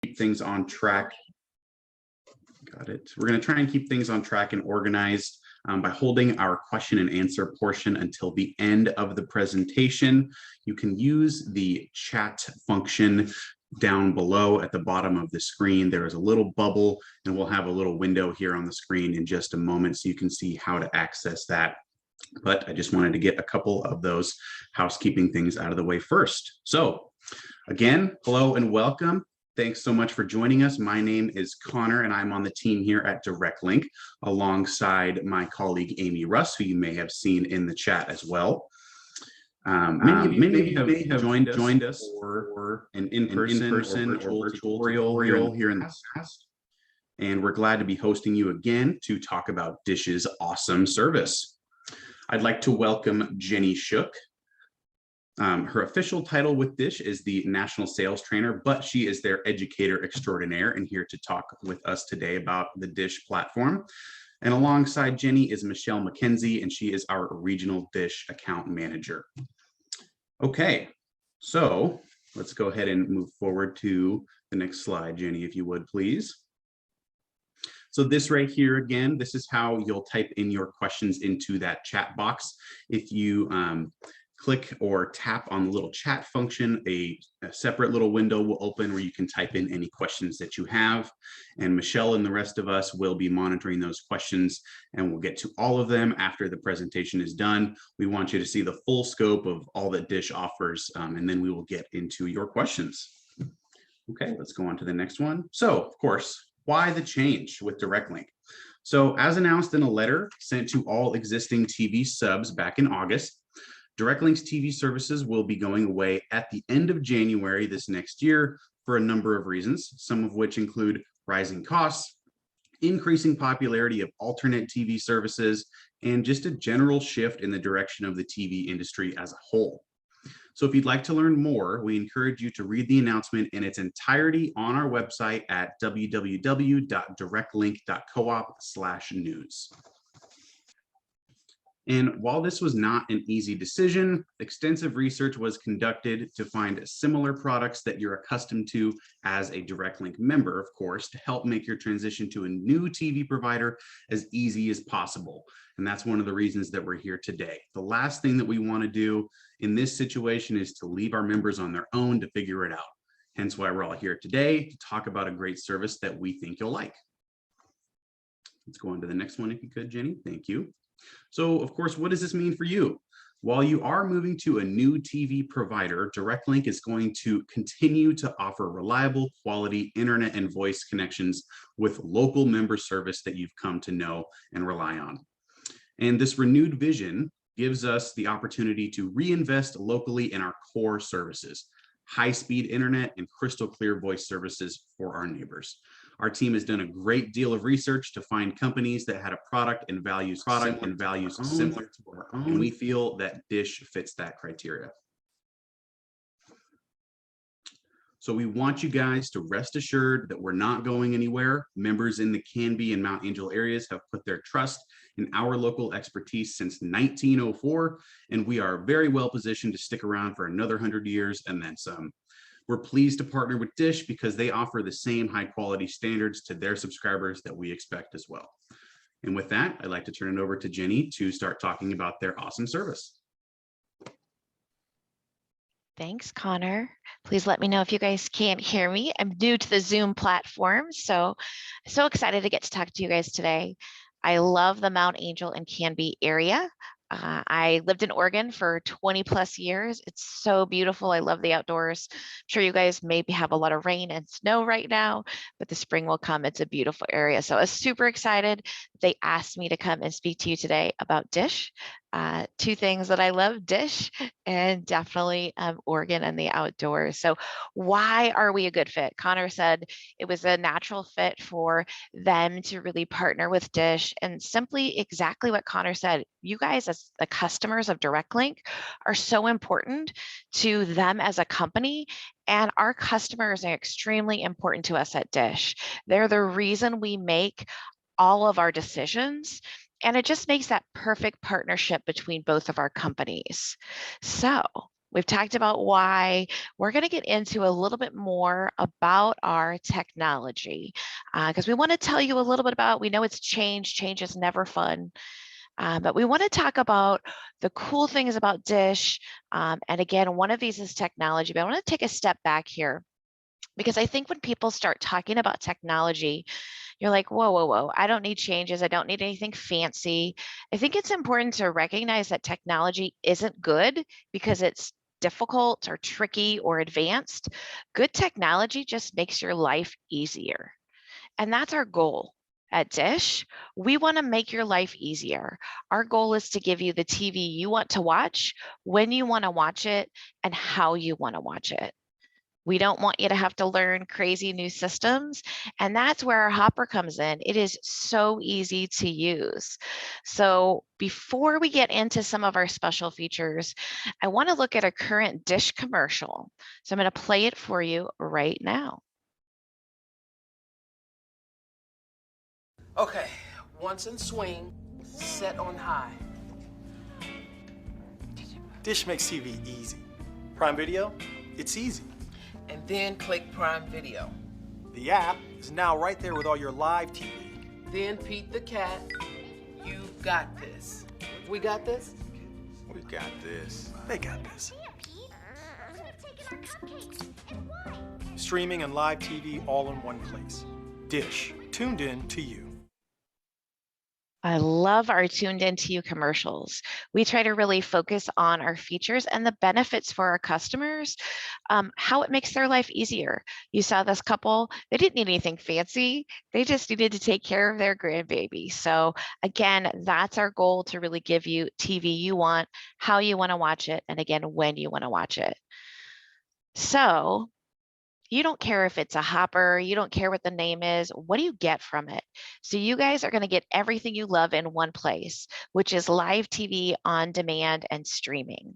keep things on track. Got it. We're going to try and keep things on track and organized by holding our question and answer portion until the end of the presentation. You can use the chat function down below at the bottom of the screen. There is a little bubble, and we'll have a little window here on the screen in just a moment so you can see how to access that. But I just wanted to get a couple of those housekeeping things out of the way first. So again, hello and welcome. Thanks so much for joining us. My name is Connor, and I'm on the team here at DirectLink alongside my colleague, Amy Russ, who you may have seen in the chat as well. Many of you have joined us for an in-person or virtual tutorial here in the past. And we're glad to be hosting you again to talk about Dish's awesome service. I'd like to welcome Jenny Shook. Her official title with Dish is the National Sales Trainer, but she is their educator extraordinaire and here to talk with us today about the Dish platform. And alongside Jenny is Michelle McKenzie, and she is our regional Dish account manager. Okay, so let's go ahead and move forward to the next slide, Jenny, if you would, please. So this right here, again, this is how you'll type in your questions into that chat box. If you click or tap on the little chat function, a separate little window will open where you can type in any questions that you have. And Michelle and the rest of us will be monitoring those questions, and we'll get to all of them after the presentation is done. We want you to see the full scope of all that Dish offers, and then we will get into your questions. Okay, let's go on to the next one. So, of course, why the change with DirectLink? So, as announced in a letter sent to all existing TV subs back in August, DirectLink's TV services will be going away at the end of January this next year for a number of reasons, some of which include rising costs, increasing popularity of alternate TV services, and just a general shift in the direction of the TV industry as a whole. So if you'd like to learn more, we encourage you to read the announcement in its entirety on our website at www.directlink.coop/news. And while this was not an easy decision, extensive research was conducted to find similar products that you're accustomed to as a DirectLink member, of course, to help make your transition to a new TV provider as easy as possible. And that's one of the reasons that we're here today. The last thing that we want to do in this situation is to leave our members on their own to figure it out. Hence why we're all here today to talk about a great service that we think you'll like. Let's go on to the next one if you could, Jenny. Thank you. So, of course, what does this mean for you? While you are moving to a new TV provider, DirectLink is going to continue to offer reliable, quality internet and voice connections with local member service that you've come to know and rely on. And this renewed vision gives us the opportunity to reinvest locally in our core services, high-speed internet and crystal clear voice services for our neighbors. Our team has done a great deal of research to find companies that had a product and values similar to our own, and we feel that Dish fits that criteria. So we want you guys to rest assured that we're not going anywhere. Members in the Canby and Mount Angel areas have put their trust in our local expertise since 1904, and we are very well positioned to stick around for another 100 years and then some. We're pleased to partner with Dish because they offer the same high quality standards to their subscribers that we expect as well. And with that, I'd like to turn it over to Jenny to start talking about their awesome service. Thanks, Connor. Please let me know if you guys can't hear me. I'm new to the Zoom platform, so excited to get to talk to you guys today. I love the Mount Angel and Canby area. I lived in Oregon for 20 plus years. It's so beautiful. I love the outdoors. I'm sure you guys maybe have a lot of rain and snow right now, but the spring will come. It's a beautiful area. So I was super excited. They asked me to come and speak to you today about Dish. Two things that I love, Dish and definitely Oregon and the outdoors. So why are we a good fit? Connor said it was a natural fit for them to really partner with Dish, and simply exactly what Connor said. You guys as the customers of DirectLink are so important to them as a company, and our customers are extremely important to us at Dish. They're the reason we make all of our decisions, and it just makes that perfect partnership between both of our companies. So We've talked about why. We're going to get into a little bit more about our technology because we want to tell you a little bit about, we know it's change. Change is never fun. But we want to talk about the cool things about Dish. And again, one of these is technology, but I want to take a step back here because I think when people start talking about technology, you're like, whoa, whoa, whoa, I don't need changes. I don't need anything fancy. I think it's important to recognize that technology isn't good because it's difficult or tricky or advanced. Good technology just makes your life easier. And that's our goal. At Dish, we want to make your life easier. Our goal is to give you the TV you want to watch, when you want to watch it, and how you want to watch it. We don't want you to have to learn crazy new systems. And that's where our hopper comes in. It is so easy to use. So before we get into some of our special features, I want to look at a current Dish commercial. So I'm going to play it for you right now. Okay, once in swing, set on high. Dish makes TV easy. Prime Video, it's easy. And then click Prime Video. The app is now right there with all your live TV. Then Pete the cat. You got this. We got this? We got this. They got this. Streaming and live TV all in one place. Dish, tuned in to you. I love our tuned into you commercials. We try to really focus on our features and the benefits for our customers, how it makes their life easier. You saw this couple, they didn't need anything fancy. They just needed to take care of their grandbaby. So again, that's our goal, to really give you TV you want, how you want to watch it, and again, when you want to watch it. So you don't care if it's a hopper, you don't care what the name is, what do you get from it? So you guys are going to get everything you love in one place, which is live TV on demand and streaming.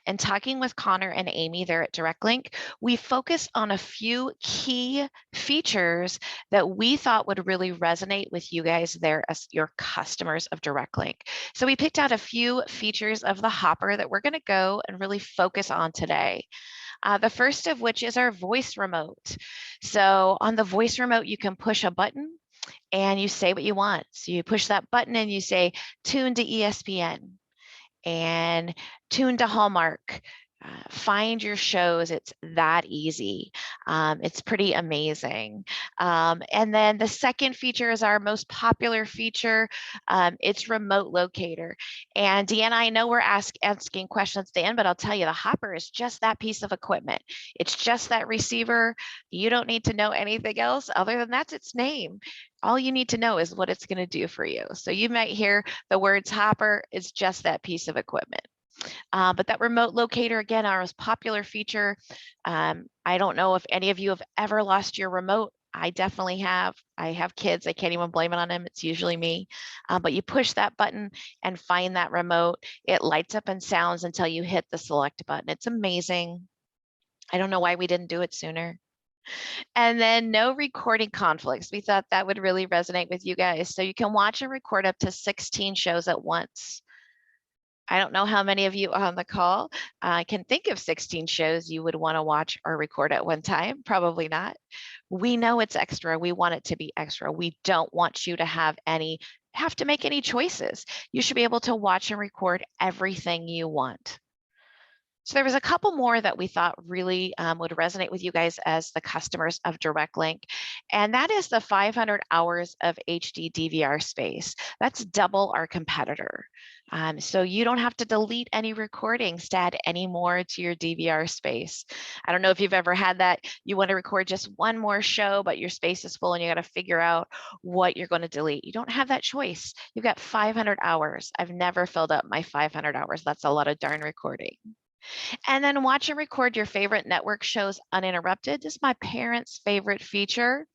And talking with Connor and Amy there at DirectLink, we focused on a few key features that we thought would really resonate with you guys there as your customers of DirectLink. So we picked out a few features of the hopper that we're going to go and really focus on today. The first of which is our voice remote. So on the voice remote, you can push a button and you say what you want. So you push that button and you say, tune to ESPN and tune to Hallmark. Find your shows. It's that easy. It's pretty amazing. And then the second feature is our most popular feature. It's Remote Locator. And Deanna, I know we're asking questions at the end, but I'll tell you, the hopper is just that piece of equipment. It's just that receiver. You don't need to know anything else other than that's its name. All you need to know is what it's going to do for you. So you might hear the words hopper. It's just that piece of equipment. But that remote locator, again, our most popular feature. I don't know if any of you have ever lost your remote. I definitely have. I have kids. I can't even blame it on them. It's usually me. But you push that button and find that remote. It lights up and sounds until you hit the select button. It's amazing. I don't know why we didn't do it sooner. And then no recording conflicts. We thought that would really resonate with you guys. So you can watch and record up to 16 shows at once. I don't know how many of you on the call can think of 16 shows you would want to watch or record at one time. Probably not. We know it's extra. We want it to be extra. We don't want you to have to make any choices. You should be able to watch and record everything you want. So there was a couple more that we thought really would resonate with you guys as the customers of DirectLink, and that is the 500 hours of HD DVR space. That's double our competitor. So you don't have to delete any recordings to add any more to your DVR space. I don't know if you've ever had that. You want to record just one more show, but your space is full and you got to figure out what you're going to delete. You don't have that choice. You've got 500 hours. I've never filled up my 500 hours. That's a lot of darn recording. And then watch and record your favorite network shows uninterrupted. This is my parents' favorite feature.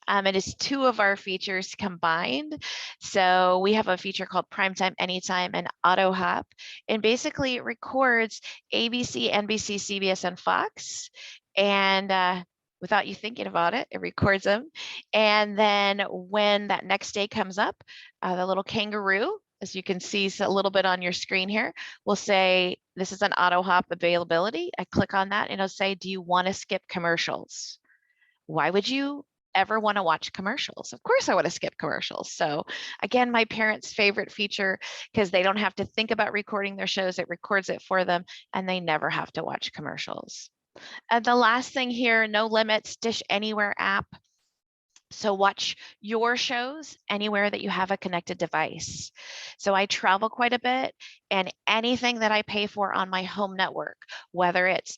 It is two of our features combined. So we have a feature called Primetime Anytime and Auto Hop. And basically it records ABC, NBC, CBS, and Fox. And without you thinking about it, it records them. And then when that next day comes up, the little kangaroo as you can see a little bit on your screen here, will say, this is an auto hop availability. I click on that and it'll say, do you want to skip commercials? Why would you ever want to watch commercials? Of course I want to skip commercials. So again, my parents' favorite feature, because they don't have to think about recording their shows, it records it for them and they never have to watch commercials. And the last thing here, no limits, Dish Anywhere app. So watch your shows anywhere that you have a connected device. So I travel quite a bit, and anything that I pay for on my home network, whether it's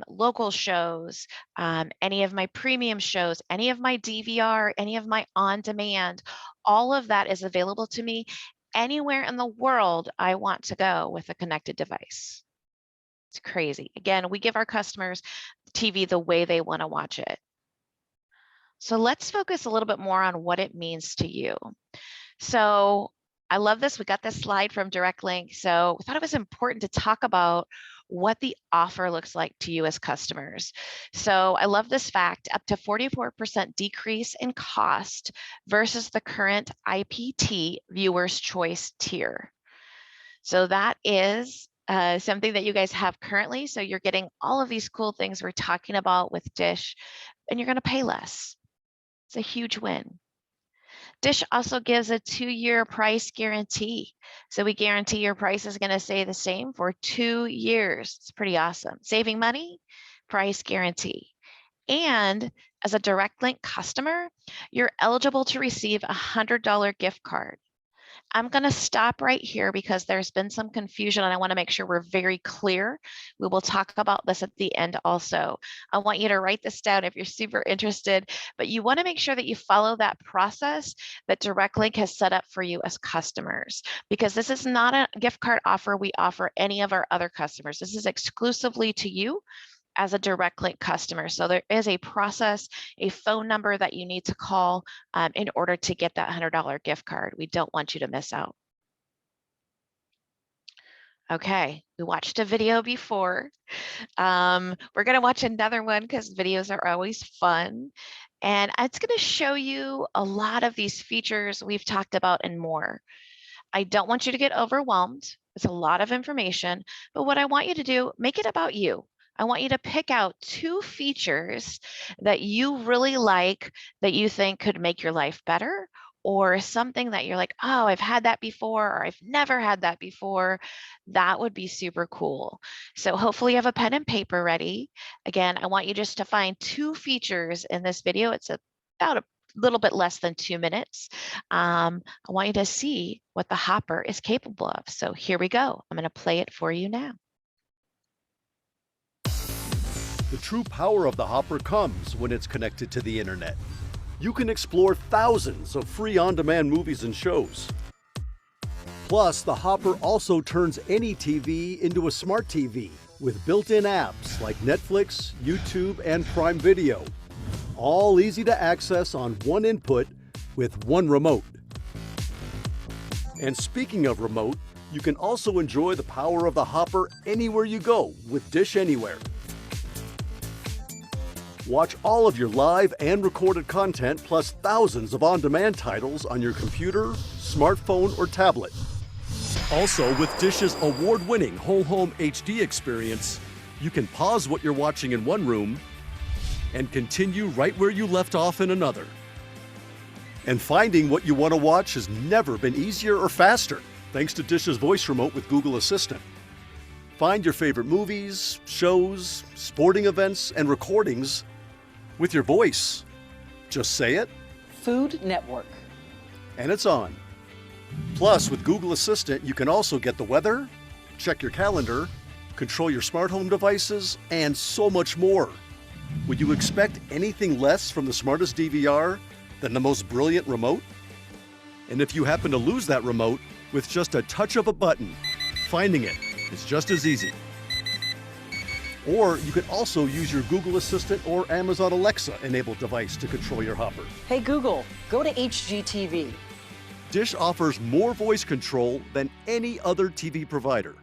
local shows, any of my premium shows, any of my DVR, any of my on-demand, all of that is available to me anywhere in the world I want to go with a connected device. It's crazy. Again, we give our customers TV the way they want to watch it. So let's focus a little bit more on what it means to you. So I love this. We got this slide from DirectLink. So we thought it was important to talk about what the offer looks like to you as customers. So I love this fact, up to 44% decrease in cost versus the current IPT Viewer's Choice tier. So that is something that you guys have currently. So you're getting all of these cool things we're talking about with Dish, and you're going to pay less. It's a huge win. Dish also gives a 2-year price guarantee. So we guarantee your price is going to stay the same for 2 years. It's pretty awesome. Saving money, price guarantee. And as a DirectLink customer, you're eligible to receive a $100 gift card. I'm going to stop right here because there's been some confusion and I want to make sure we're very clear. We will talk about this at the end also. I want you to write this down if you're super interested, but you want to make sure that you follow that process that DirectLink has set up for you as customers, because this is not a gift card offer we offer any of our other customers. This is exclusively to you as a DirectLink customer. So there is a process, a phone number that you need to call in order to get that $100 gift card. We don't want you to miss out. Okay, we watched a video before. We're gonna watch another one because videos are always fun. And it's gonna show you a lot of these features we've talked about and more. I don't want you to get overwhelmed. It's a lot of information, but what I want you to do, make it about you. I want you to pick out 2 features that you really like that you think could make your life better, or something that you're like, oh, I've had that before, or I've never had that before. That would be super cool. So hopefully you have a pen and paper ready. Again, I want you just to find 2 features in this video. It's about a little bit less than 2 minutes. I want you to see what the Hopper is capable of. So here we go. I'm going to play it for you now. The true power of the Hopper comes when it's connected to the internet. You can explore thousands of free on-demand movies and shows. Plus, the Hopper also turns any TV into a smart TV with built-in apps like Netflix, YouTube, and Prime Video. All easy to access on one input with one remote. And speaking of remote, you can also enjoy the power of the Hopper anywhere you go with Dish Anywhere. Watch all of your live and recorded content plus thousands of on-demand titles on your computer, smartphone, or tablet. Also, with Dish's award-winning whole home HD experience, you can pause what you're watching in one room and continue right where you left off in another. And finding what you want to watch has never been easier or faster, thanks to Dish's voice remote with Google Assistant. Find your favorite movies, shows, sporting events, and recordings with your voice. Just say it. Food Network. And it's on. Plus, with Google Assistant, you can also get the weather, check your calendar, control your smart home devices, and so much more. Would you expect anything less from the smartest DVR than the most brilliant remote? And if you happen to lose that remote, with just a touch of a button, finding it is just as easy. Or you could also use your Google Assistant or Amazon Alexa enabled device to control your Hopper. Hey Google, go to HGTV. Dish offers more voice control than any other TV provider.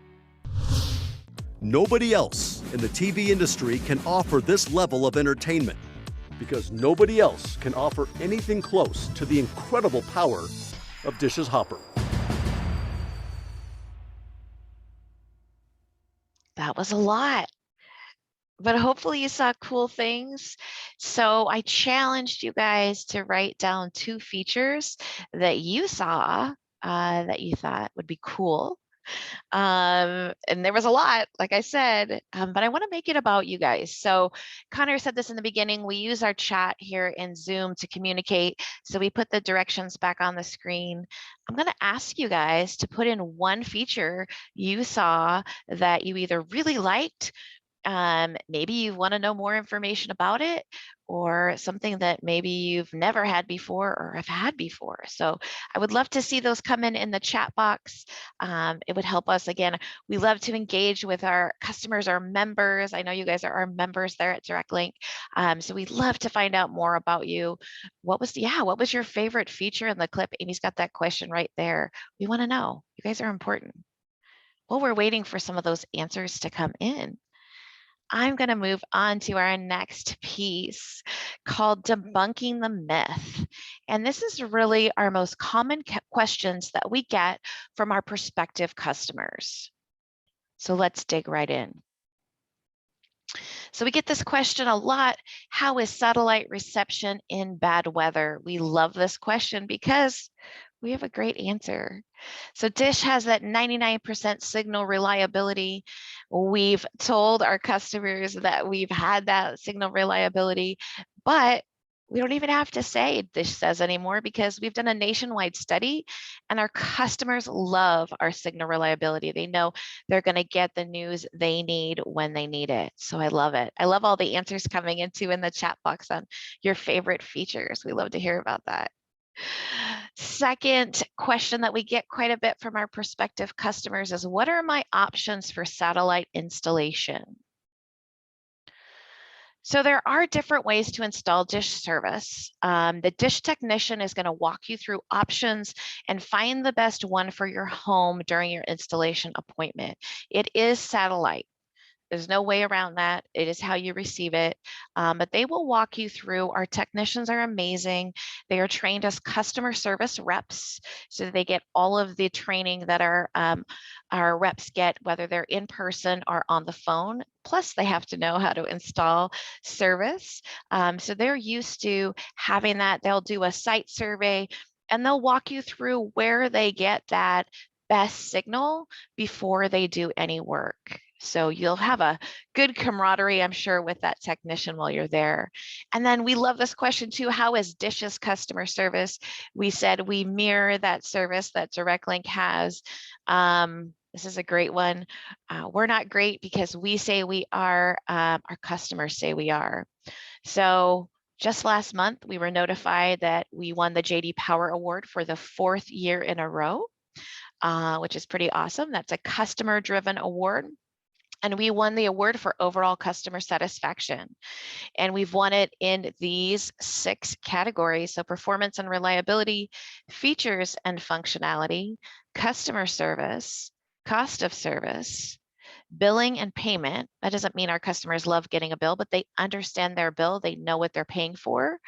Nobody else in the TV industry can offer this level of entertainment, because nobody else can offer anything close to the incredible power of Dish's Hopper. That was a lot, but hopefully you saw cool things. So I challenged you guys to write down 2 features that you saw that you thought would be cool. And there was a lot, like I said, but I want to make it about you guys. So Connor said this in the beginning, we use our chat here in Zoom to communicate. So we put the directions back on the screen. I'm going to ask you guys to put in 1 feature you saw that you either really liked, maybe you want to know more information about it, or something that maybe you've never had before or have had before. So I would love to see those come in the chat box. It would help us. Again, we love to engage with our customers, our members. I know you guys are our members there at DirectLink. So we'd love to find out more about you. What was your favorite feature in the clip? Amy's got that question right there. We want to know. You guys are important. Well, we're waiting for some of those answers to come in. I'm going to move on to our next piece called Debunking the Myth. And this is really our most common questions that we get from our prospective customers. So let's dig right in. So we get this question a lot. How is satellite reception in bad weather? We love this question because we have a great answer. So Dish has that 99% signal reliability. We've told our customers that we've had that signal reliability, but we don't even have to say Dish says anymore because we've done a nationwide study and our customers love our signal reliability. They know they're going to get the news they need when they need it. So I love it. I love all the answers coming in the chat box on your favorite features. We love to hear about that. Second question that we get quite a bit from our prospective customers is, what are my options for satellite installation? So there are different ways to install Dish service. The Dish technician is going to walk you through options and find the best one for your home during your installation appointment. It is satellite. There's no way around that. It is how you receive it. But they will walk you through. Our technicians are amazing. They are trained as customer service reps. So they get all of the training that our reps get, whether they're in person or on the phone. Plus, they have to know how to install service. So they're used to having that. They'll do a site survey and they'll walk you through where they get that best signal before they do any work. So you'll have a good camaraderie, I'm sure, with that technician while you're there. And then we love this question too. How is Dish's customer service? We said we mirror that service that DirectLink has. This is a great one. We're not great because we say we are, our customers say we are. So just last month, we were notified that we won the JD Power Award for the 4th year in a row, which is pretty awesome. That's a customer-driven award. And we won the award for overall customer satisfaction. And we've won it in these 6 categories. So performance and reliability, features and functionality, customer service, cost of service, billing and payment. That doesn't mean our customers love getting a bill, but they understand their bill. They know what they're paying for.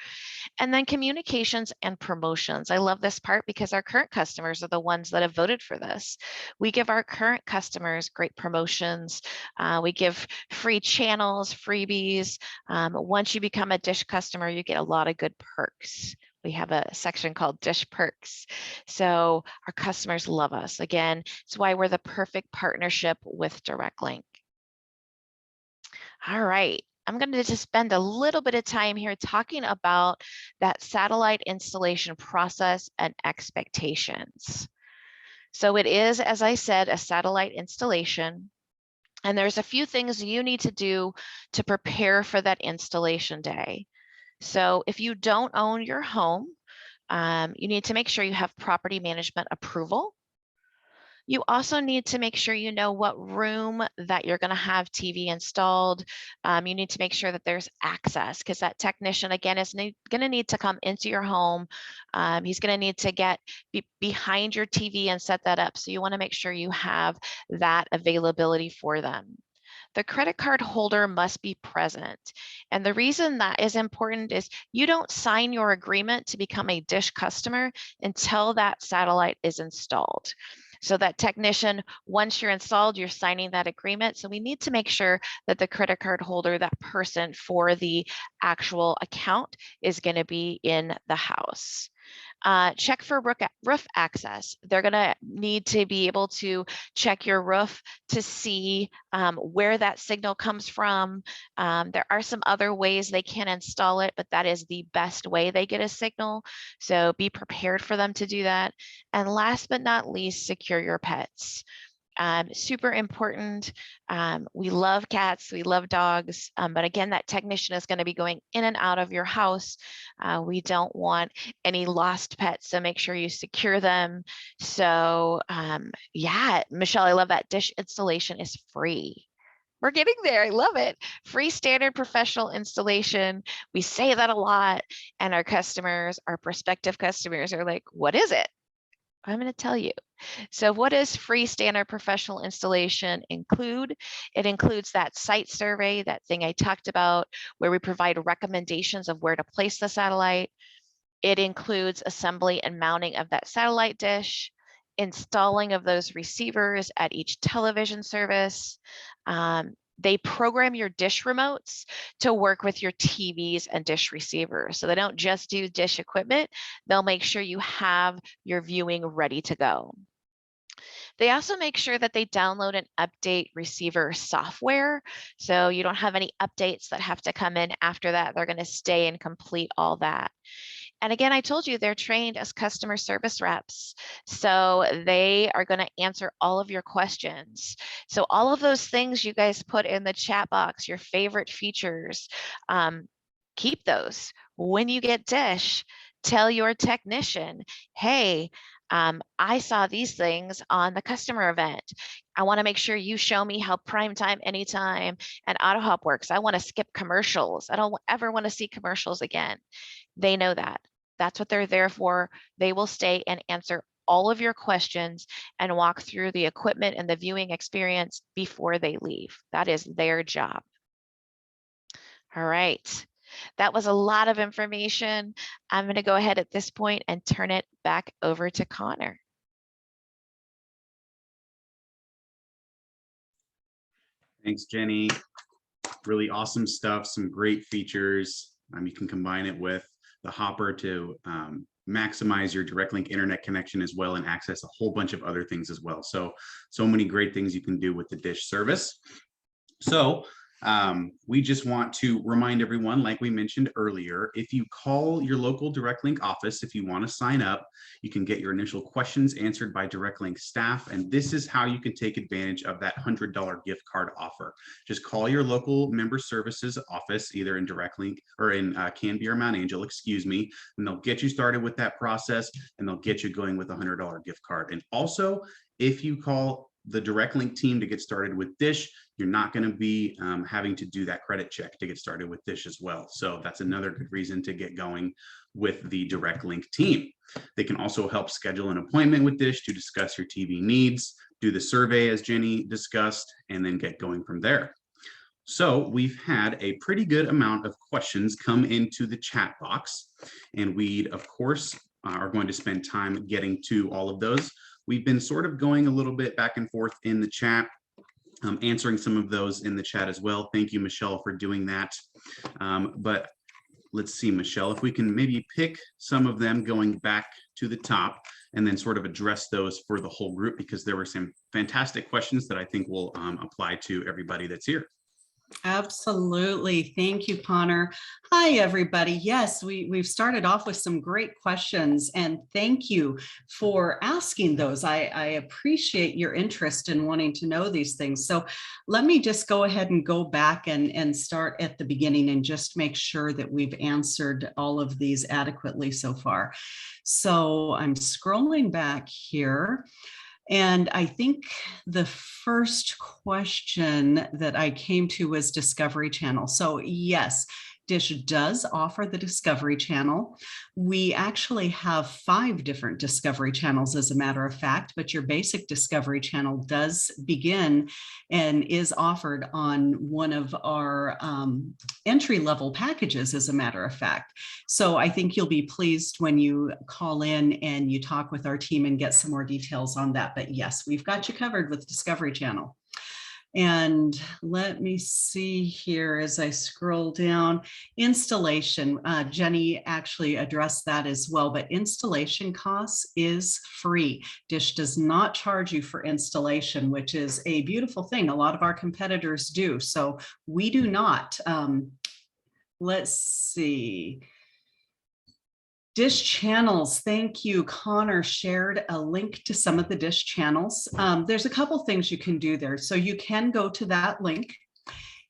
And then communications and promotions. I love this part because our current customers are the ones that have voted for this. We give our current customers great promotions. We give free channels, freebies. Once you become a Dish customer, you get a lot of good perks. We have a section called Dish Perks. So our customers love us. Again, it's why we're the perfect partnership with DirectLink. All right. I'm going to just spend a little bit of time here talking about that satellite installation process and expectations. So it is, as I said, a satellite installation. And there's a few things you need to do to prepare for that installation day. So if you don't own your home, you need to make sure you have property management approval. You also need to make sure you know what room that you're going to have TV installed. You need to make sure that there's access because that technician, again, is going to need to come into your home. He's going to need to get behind your TV and set that up. So you want to make sure you have that availability for them. The credit card holder must be present. And the reason that is important is you don't sign your agreement to become a Dish customer until that satellite is installed. So that technician, once you're installed, you're signing that agreement. So we need to make sure that the credit card holder, that person for the actual account, is going to be in the house. Check for roof access. They're going to need to be able to check your roof to see where that signal comes from. There are some other ways they can install it, but that is the best way they get a signal. So be prepared for them to do that. And last but not least, secure your pets. Super important. We love cats, we love dogs, but again, that technician is going to be going in and out of your house. We don't want any lost pets, so make sure you secure them. So yeah, Michelle, I love that. Dish installation is free. We're getting there. I love it. Free standard professional installation. We say that a lot, and our customers, our prospective customers, are like, what is it? I'm going to tell you. So what does free standard professional installation include? It includes that site survey, that thing I talked about, where we provide recommendations of where to place the satellite. It includes assembly and mounting of that satellite dish, installing of those receivers at each television service. They program your dish remotes to work with your TVs and dish receivers. So they don't just do dish equipment, they'll make sure you have your viewing ready to go. They also make sure that they download and update receiver software. So you don't have any updates that have to come in after that. They're going to stay and complete all that. And again, I told you they're trained as customer service reps. So they are going to answer all of your questions. So all of those things you guys put in the chat box, your favorite features, keep those. When you get Dish, tell your technician, hey, I saw these things on the customer event. I want to make sure you show me how Primetime, Anytime, and AutoHop works. I want to skip commercials. I don't ever want to see commercials again. They know that. That's what they're there for. They will stay and answer all of your questions and walk through the equipment and the viewing experience before they leave. That is their job. All right. That was a lot of information. I'm going to go ahead at this point and turn it back over to Connor. Thanks, Jenny. Really awesome stuff, some great features. You can combine it with the hopper to maximize your DirectLink internet connection as well, and access a whole bunch of other things as well. So many great things you can do with the Dish service. So we just want to remind everyone, like we mentioned earlier, if you call your local DirectLink office, if you want to sign up, you can get your initial questions answered by DirectLink staff. And this is how you can take advantage of that $100 gift card offer. Just call your local member services office, either in DirectLink or in Canby or Mount Angel, excuse me, and they'll get you started with that process, and they'll get you going with a $100 gift card. And also, if you call the DirectLink team to get started with Dish, you're not going to be having to do that credit check to get started with Dish as well. So that's another good reason to get going with the DirectLink team. They can also help schedule an appointment with Dish to discuss your TV needs, do the survey as Jenny discussed, and then get going from there. So we've had a pretty good amount of questions come into the chat box, and we, of course, are going to spend time getting to all of those. We've been sort of going a little bit back and forth in the chat, answering some of those in the chat as well. Thank you, Michelle, for doing that. But let's see, Michelle, if we can maybe pick some of them going back to the top and then sort of address those for the whole group, because there were some fantastic questions that I think will apply to everybody that's here. Absolutely. Thank you, Connor. Hi, everybody. Yes, we've started off with some great questions, and thank you for asking those. I appreciate your interest in wanting to know these things. So let me just go ahead and go back and start at the beginning and just make sure that we've answered all of these adequately so far. So I'm scrolling back here. And I think the first question that I came to was Discovery Channel. So yes, Dish does offer the Discovery channel. We actually have 5 different Discovery channels, as a matter of fact, but your basic Discovery channel does begin and is offered on one of our entry-level packages, as a matter of fact. So I think you'll be pleased when you call in and you talk with our team and get some more details on that. But yes, we've got you covered with Discovery channel. And let me see here as I scroll down. Installation, Jenny actually addressed that as well, but installation costs is free. Dish does not charge you for installation, which is a beautiful thing. A lot of our competitors do. So we do not. Let's see. Dish channels, thank you. Connor shared a link to some of the Dish channels. There's a couple things you can do there. So you can go to that link,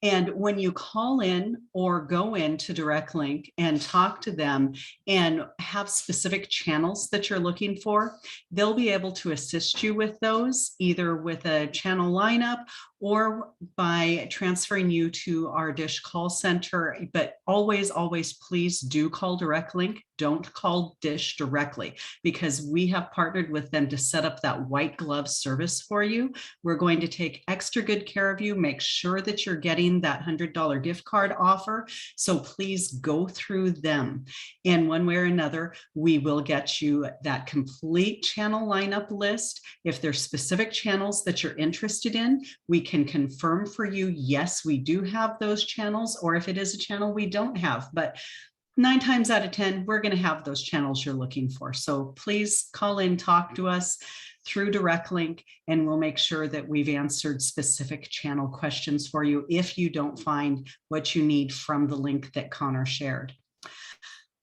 and when you call in or go into DirectLink and talk to them and have specific channels that you're looking for, they'll be able to assist you with those, either with a channel lineup or by transferring you to our Dish call center. But always, always, please do call DirectLink. Don't call Dish directly, because we have partnered with them to set up that white glove service for you. We're going to take extra good care of you, make sure that you're getting that $100 gift card offer. So please go through them. And one way or another, we will get you that complete channel lineup list. If there's specific channels that you're interested in, we can confirm for you, yes, we do have those channels, or if it is a channel we don't have. But 9 times out of 10, we're going to have those channels you're looking for. So please call in, talk to us through DirectLink, and we'll make sure that we've answered specific channel questions for you if you don't find what you need from the link that Connor shared.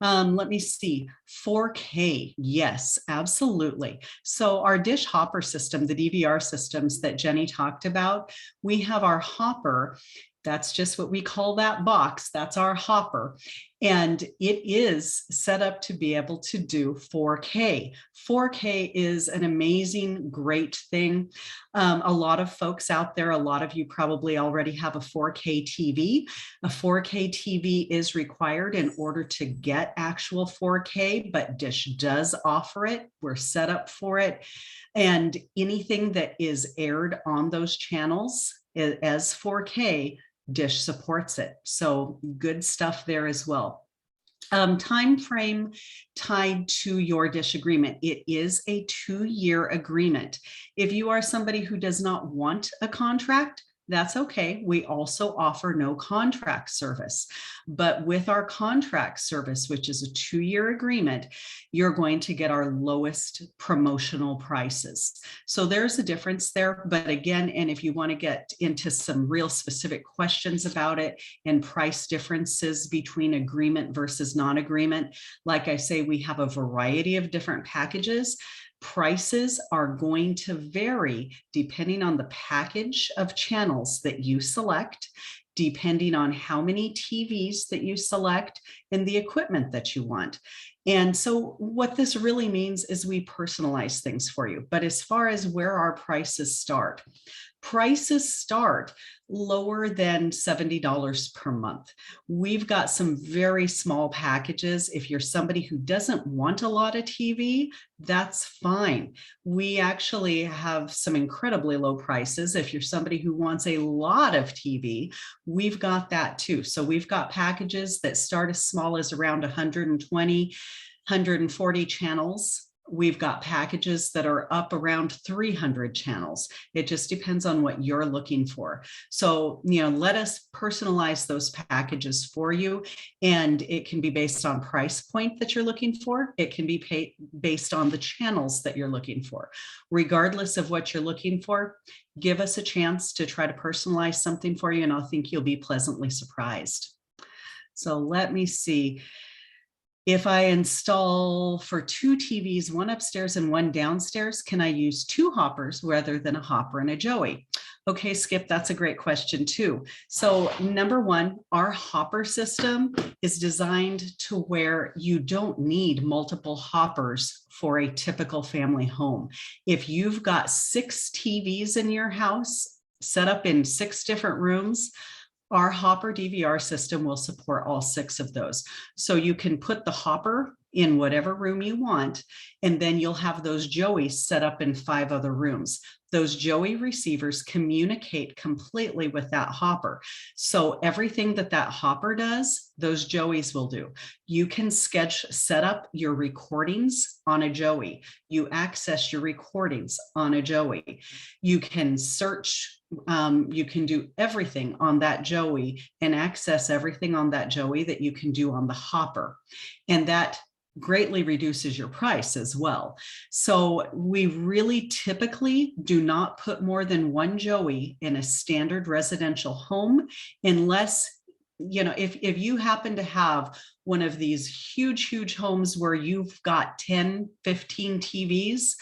Let me see, 4K, yes, absolutely. So our Dish Hopper system, the DVR systems that Jenny talked about, we have our Hopper. That's just what we call that box. That's our Hopper. And it is set up to be able to do 4K. 4K is an amazing, great thing. A lot of folks out there, a lot of you probably already have a 4K TV. A 4K TV is required in order to get actual 4K, but Dish does offer it. We're set up for it. And anything that is aired on those channels as 4K, Dish supports it. So good stuff there as well. Time frame tied to your Dish agreement. It is a 2-year agreement. If you are somebody who does not want a contract, that's okay. We also offer no contract service. But with our contract service, which is a 2-year agreement, you're going to get our lowest promotional prices. So there's a difference there. But again, and if you want to get into some real specific questions about it and price differences between agreement versus non-agreement, like I say, we have a variety of different packages. Prices are going to vary depending on the package of channels that you select, depending on how many TVs that you select and the equipment that you want. And so what this really means is we personalize things for you. But as far as where our prices start lower than $70 per month. We've got some very small packages. If you're somebody who doesn't want a lot of TV, that's fine. We actually have some incredibly low prices. If you're somebody who wants a lot of TV, we've got that too. So we've got packages that start as small as around 120, 140 channels. We've got packages that are up around 300 channels. It just depends on what you're looking for. So, let us personalize those packages for you. And it can be based on price point that you're looking for. It can be based on the channels that you're looking for. Regardless of what you're looking for, give us a chance to try to personalize something for you, and I think you'll be pleasantly surprised. So let me see. If I install for 2 TVs, one upstairs and one downstairs, can I use 2 hoppers rather than a hopper and a Joey? Okay, Skip, that's a great question too. So number one, our hopper system is designed to where you don't need multiple hoppers for a typical family home. If you've got 6 TVs in your house set up in 6 different rooms, Our Hopper DVR system will support all 6 of those. So you can put the Hopper in whatever room you want, and then you'll have those Joeys set up in 5 other rooms. Those Joey receivers communicate completely with that Hopper. So everything that Hopper does, those Joeys will do. You can set up your recordings on a Joey. You access your recordings on a Joey. You can search, you can do everything on that Joey and access everything on that Joey that you can do on the Hopper. And that greatly reduces your price as well. So we really typically do not put more than 1 Joey in a standard residential home, unless, you know, if you happen to have one of these huge homes where you've got 10, 15 TVs,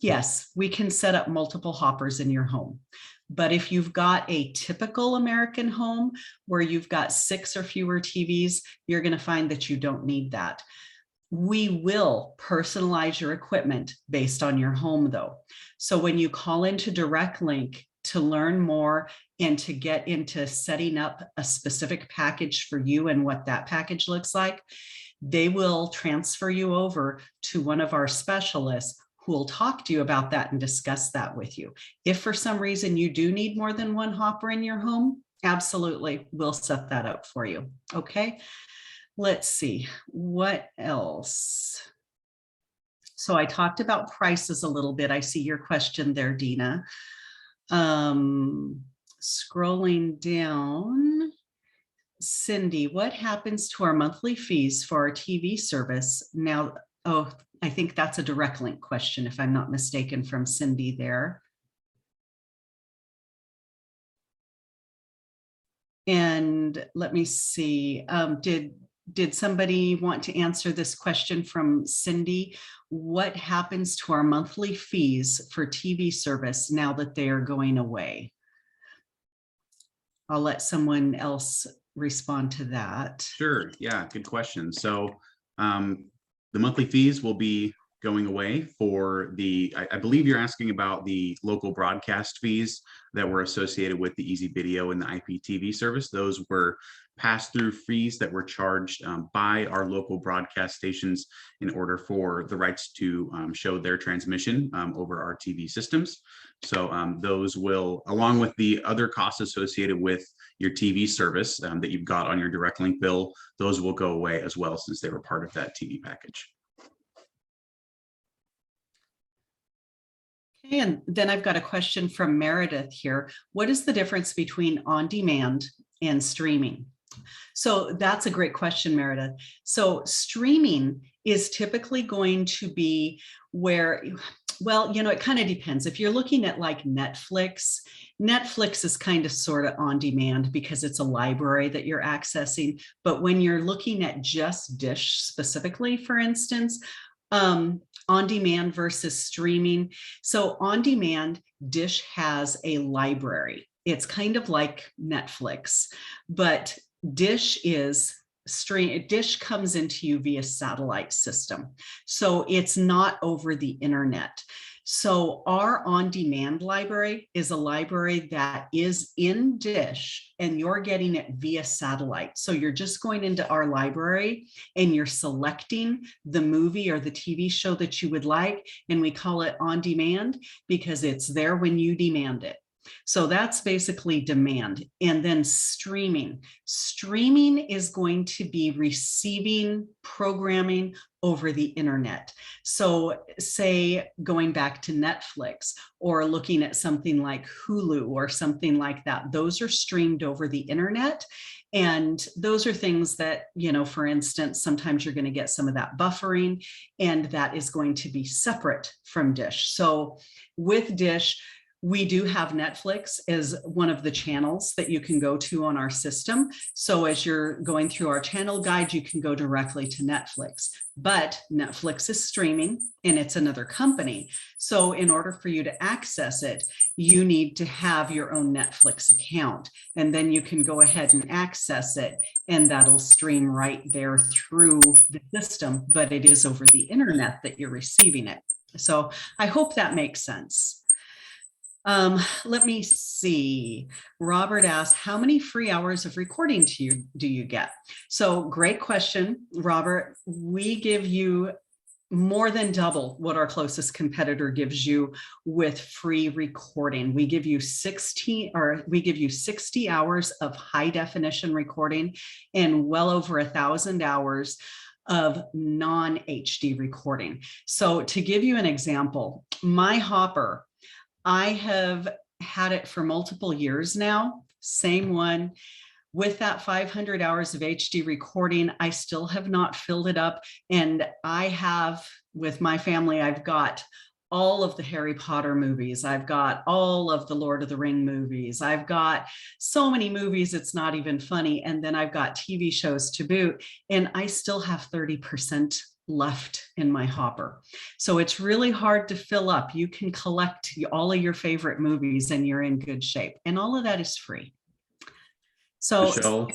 yes, we can set up multiple Hoppers in your home. But if you've got a typical American home where you've got 6 or fewer TVs, you're going to find that you don't need that. We will personalize your equipment based on your home though. So when you call into DirectLink to learn more and to get into setting up a specific package for you and what that package looks like, they will transfer you over to one of our specialists who will talk to you about that and discuss that with you. If for some reason you do need more than 1 Hopper in your home, absolutely, we'll set that up for you, okay? Let's see, what else? So I talked about prices a little bit. I see your question there, Dina. Scrolling down, Cindy, what happens to our monthly fees for our TV service now? Oh, I think that's a DirectLink question, if I'm not mistaken, from Cindy there. And let me see, did somebody want to answer this question from Cindy? What happens to our monthly fees for TV service now that they are going away? I'll let someone else respond to that. Sure. Yeah, good question. So the monthly fees will be going away for the, I believe you're asking about the local broadcast fees that were associated with the Easy Video and the IPTV service. Those were pass-through fees that were charged by our local broadcast stations in order for the rights to show their transmission over our TV systems. So those will, along with the other costs associated with your TV service that you've got on your DirectLink bill, those will go away as well, since they were part of that TV package. And then I've got a question from Meredith here. What is the difference between on-demand and streaming? So that's a great question, Meredith. So streaming is typically going to be where, well, you know, it kind of depends. If you're looking at like Netflix is kind of sort of on demand because it's a library that you're accessing. But when you're looking at just Dish specifically, for instance, on demand versus streaming. So on demand, Dish has a library. It's kind of like Netflix, but Dish comes into you via satellite system. So it's not over the internet. So our on-demand library is a library that is in Dish and you're getting it via satellite. So you're just going into our library and you're selecting the movie or the TV show that you would like. And we call it on demand because it's there when you demand it. So that's basically demand. And then streaming. Streaming is going to be receiving programming over the internet. So say going back to Netflix or looking at something like Hulu or something like that, those are streamed over the internet. And those are things that, you know, for instance, sometimes you're going to get some of that buffering, and that is going to be separate from Dish. So with Dish, we do have Netflix as one of the channels that you can go to on our system. So as you're going through our channel guide, you can go directly to Netflix, but Netflix is streaming and it's another company. So in order for you to access it, you need to have your own Netflix account, and then you can go ahead and access it, and that'll stream right there through the system, but it is over the internet that you're receiving it. So I hope that makes sense. Let me see. Robert asked, how many free hours of recording do you get? So great question, Robert. We give you more than double what our closest competitor gives you with free recording. We give you 60 hours of high definition recording and well over 1,000 hours of non-HD recording. So to give you an example, my Hopper, I have had it for multiple years now, same one. With that 500 hours of HD recording, I still have not filled it up. And I have, with my family, I've got all of the Harry Potter movies. I've got all of the Lord of the Ring movies. I've got so many movies, it's not even funny. And then I've got TV shows to boot, and I still have 30% left in my Hopper. So it's really hard to fill up. You can collect all of your favorite movies and you're in good shape. And all of that is free. So Michelle,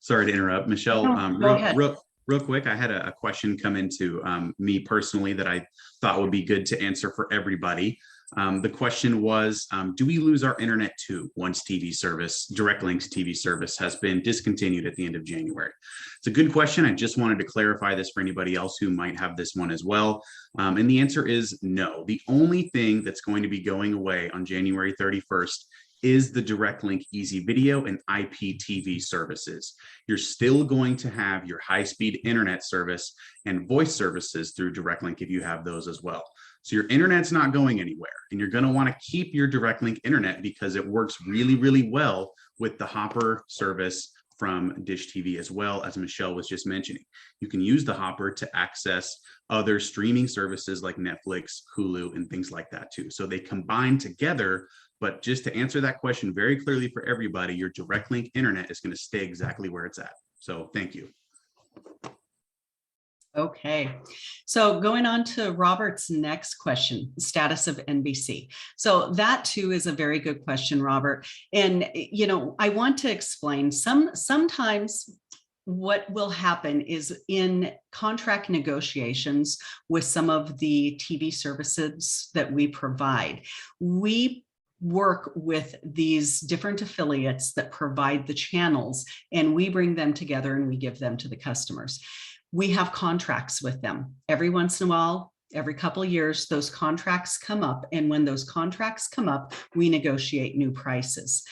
sorry to interrupt. Michelle, go ahead. real quick, I had a question come into me personally that I thought would be good to answer for everybody. The question was, do we lose our internet too once DirectLink's TV service has been discontinued at the end of January? It's a good question. I just wanted to clarify this for anybody else who might have this one as well. And the answer is no. The only thing that's going to be going away on January 31st is the DirectLink Easy Video and IPTV services. You're still going to have your high-speed internet service and voice services through DirectLink if you have those as well. So your internet's not going anywhere, and you're going to want to keep your DirectLink internet because it works really, really well with the Hopper service from Dish TV, as well as Michelle was just mentioning. You can use the Hopper to access other streaming services like Netflix, Hulu, and things like that too. So they combine together. But just to answer that question very clearly for everybody, your DirectLink internet is going to stay exactly where it's at. So thank you. Okay, so going on to Robert's next question, status of NBC. So that too is a very good question, Robert. And, you know, I want to explain sometimes what will happen is in contract negotiations with some of the TV services that we provide, we work with these different affiliates that provide the channels, and we bring them together and we give them to the customers. We have contracts with them. Every once in a while, every couple of years, those contracts come up. And when those contracts come up, we negotiate new prices.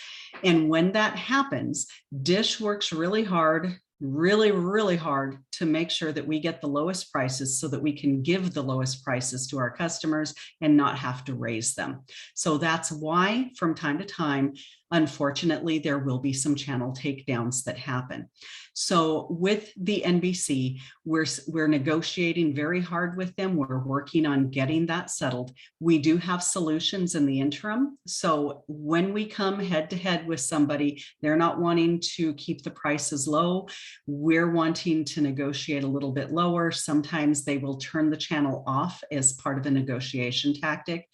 And when that happens, Dish works really hard, really hard to make sure that we get the lowest prices so that we can give the lowest prices to our customers and not have to raise them. So that's why from time to time, unfortunately, there will be some channel takedowns that happen. So with the NBC, we're negotiating very hard with them. We're working on getting that settled. We do have solutions in the interim. So when we come head to head with somebody, they're not wanting to keep the prices low. We're wanting to negotiate a little bit lower. Sometimes they will turn the channel off as part of a negotiation tactic.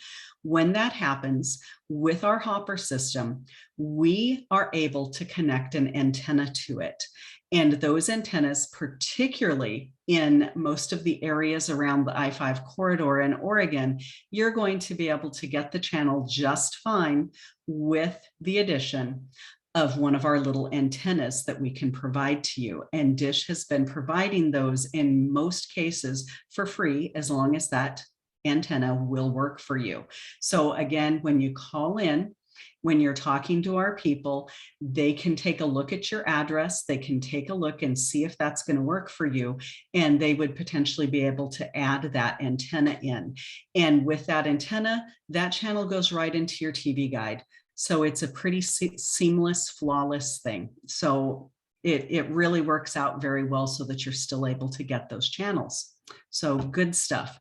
When that happens, with our Hopper system, we are able to connect an antenna to it. And those antennas, particularly in most of the areas around the I-5 corridor in Oregon, you're going to be able to get the channel just fine with the addition of one of our little antennas that we can provide to you. And Dish has been providing those in most cases for free, as long as that antenna will work for you. So again, when you call in, when you're talking to our people, they can take a look at your address, they can take a look and see if that's going to work for you, and they would potentially be able to add that antenna in. And with that antenna, that channel goes right into your TV guide. So it's a pretty seamless, flawless thing. So it really works out very well so that you're still able to get those channels. So good stuff.